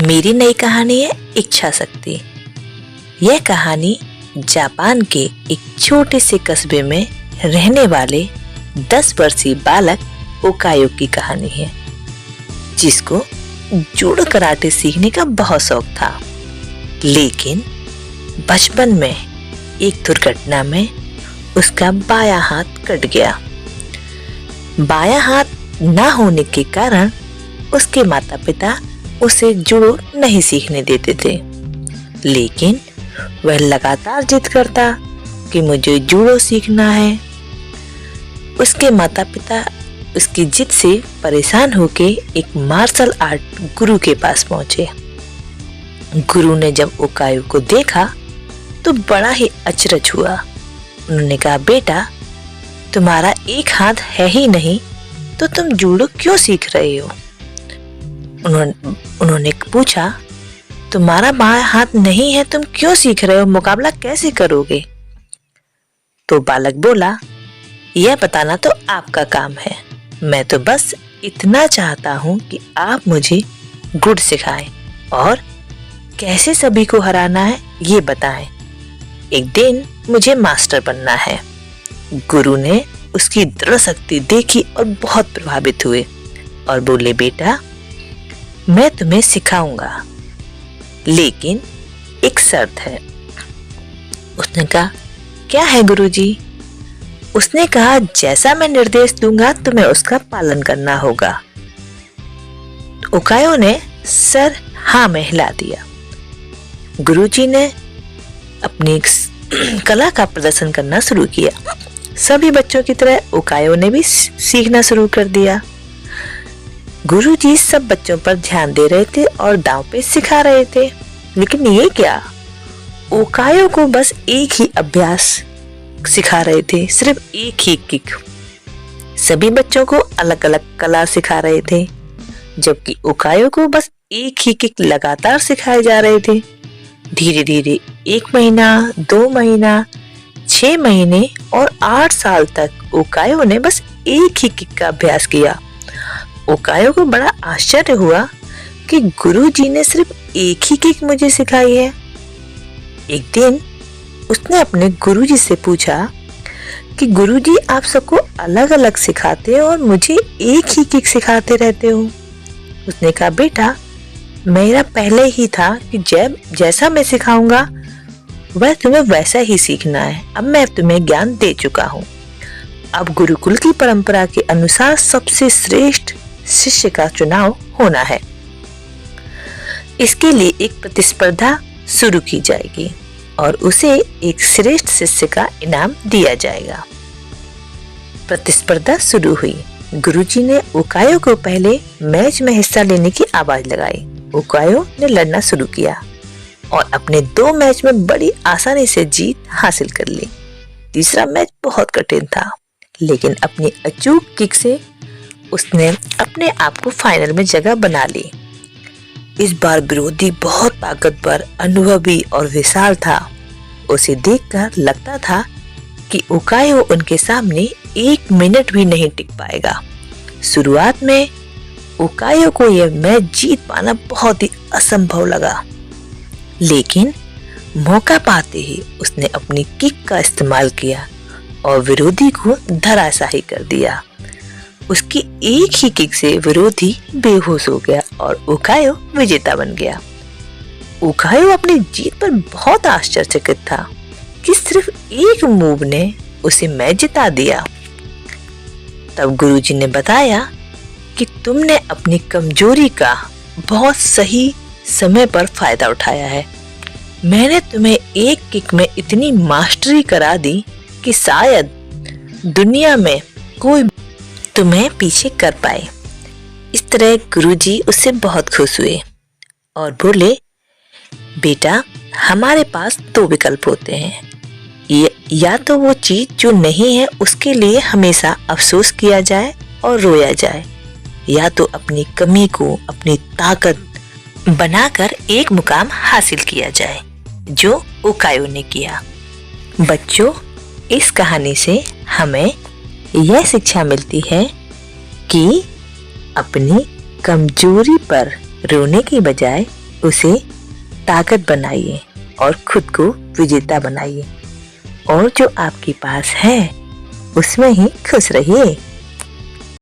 मेरी नई कहानी है इच्छा शक्ति। यह कहानी जापान के एक छोटे से कस्बे में रहने वाले 10 वर्षीय बालक ओकायो की कहानी है, जिसको जूडो कराटे सीखने का बहुत शौक था। लेकिन बचपन में एक दुर्घटना में उसका बायां हाथ कट गया। बायां हाथ ना होने के कारण उसके माता पिता उसे जूडो नहीं सीखने देते थे, लेकिन वह लगातार जिद करता कि मुझे जूडो सीखना है। उसके माता पिता उसकी जिद से परेशान होकर एक मार्शल आर्ट गुरु के पास पहुंचे। गुरु ने जब ओकायो को देखा तो बड़ा ही अचरज हुआ। उन्होंने कहा, बेटा, तुम्हारा एक हाथ है ही नहीं तो तुम जूडो क्यों सीख रहे हो? उन्होंने पूछा, तुम्हारा बायां हाथ नहीं है, तुम क्यों सीख रहे हो? मुकाबला कैसे करोगे? तो बालक बोला, यह बताना तो आपका काम है, मैं तो बस इतना चाहता हूँ कि आप मुझे गुड सिखाएं और कैसे सभी को हराना है ये बताएं। एक दिन मुझे मास्टर बनना है। गुरु ने उसकी दृढ़ शक्ति देखी और बहुत प्रभावित हुए और बोले, बेटा, मैं तुम्हें सिखाऊंगा, लेकिन एक शर्त है। उसने कहा, क्या है गुरुजी? उसने कहा, जैसा मैं निर्देश दूंगा तुम्हें उसका पालन करना होगा। ओकायो ने सर हाँ में हिला दिया। गुरुजी ने अपनी कला का प्रदर्शन करना शुरू किया। सभी बच्चों की तरह ओकायो ने भी सीखना शुरू कर दिया। गुरुजी सब बच्चों पर ध्यान दे रहे थे और दांव पे सिखा रहे थे, लेकिन ये क्या, ओकायो को बस एक ही अभ्यास सिखा रहे थे, सिर्फ एक ही किक। सभी बच्चों को अलग अलग कला सिखा रहे थे, जबकि ओकायो को बस एक ही किक लगातार सिखाए जा रहे थे। धीरे धीरे 1 महीना, 2 महीना, 6 महीने और 8 साल तक ओकायो ने बस एक ही किक का अभ्यास किया। ओकायो को बड़ा आश्चर्य हुआ कि गुरुजी ने सिर्फ एक ही किक मुझे सिखाई है। एक दिन उसने अपने गुरुजी से पूछा कि गुरुजी, आप सबको अलग अलग सिखाते हो और मुझे एक ही किक सिखाते रहते हो। उसने कहा, बेटा, मेरा पहले ही था कि जैसा मैं सिखाऊंगा वह तुम्हें वैसा ही सीखना है। अब मैं तुम्हें ज्ञान दे चुका हूँ। अब गुरुकुल की परंपरा के अनुसार सबसे श्रेष्ठ शिष्य का चुनाव होना है। इसके लिए एक प्रतिस्पर्धा शुरू की जाएगी और उसे एक श्रेष्ठ शिष्य का इनाम दिया जाएगा। प्रतिस्पर्धा शुरू हुई। गुरुजी ने ओकायो को पहले मैच में हिस्सा लेने की आवाज लगाई। ओकायो ने लड़ना शुरू किया और अपने 2 मैच में बड़ी आसानी से जीत हासिल कर ली। तीसरा मैच बहुत कठिन था, लेकिन अपनी अचूक किक से उसने अपने आप को फाइनल में जगह बना ली। इस बार विरोधी बहुत ताकतवर, अनुभवी और विशाल था। उसे देखकर लगता था कि ओकायो उनके सामने 1 मिनट भी नहीं टिक पाएगा। शुरुआत में ओकायो को यह मैच जीत पाना बहुत ही असंभव लगा, लेकिन मौका पाते ही उसने अपनी किक का इस्तेमाल किया और विरोधी को धराशायी कर दिया। उसकी एक ही किक से विरोधी बेहोश हो गया और ओकायो विजेता बन गया। ओकायो अपनी जीत पर बहुत आश्चर्यचकित था कि सिर्फ एक मूव ने उसे मैच जिता दिया। तब गुरुजी ने बताया कि तुमने अपनी कमजोरी का बहुत सही समय पर फायदा उठाया है। मैंने तुम्हें एक किक में इतनी मास्टरी करा दी कि शायद दुनिया में कोई तुम्हें पीछे कर पाए। इस तरह गुरुजी उससे बहुत खुश हुए और बोले, बेटा, हमारे पास 2 विकल्प होते हैं। या तो वो चीज जो नहीं है उसके लिए हमेशा अफसोस किया जाए और रोया जाए, या तो अपनी कमी को अपनी ताकत बनाकर एक मुकाम हासिल किया जाए, जो ओकायो ने किया। बच्चों, इस कहानी से हमें यह शिक्षा मिलती है कि अपनी कमजोरी पर रोने की बजाय उसे ताकत बनाइए और खुद को विजेता बनाइए और जो आपके पास है उसमें ही खुश रहिए।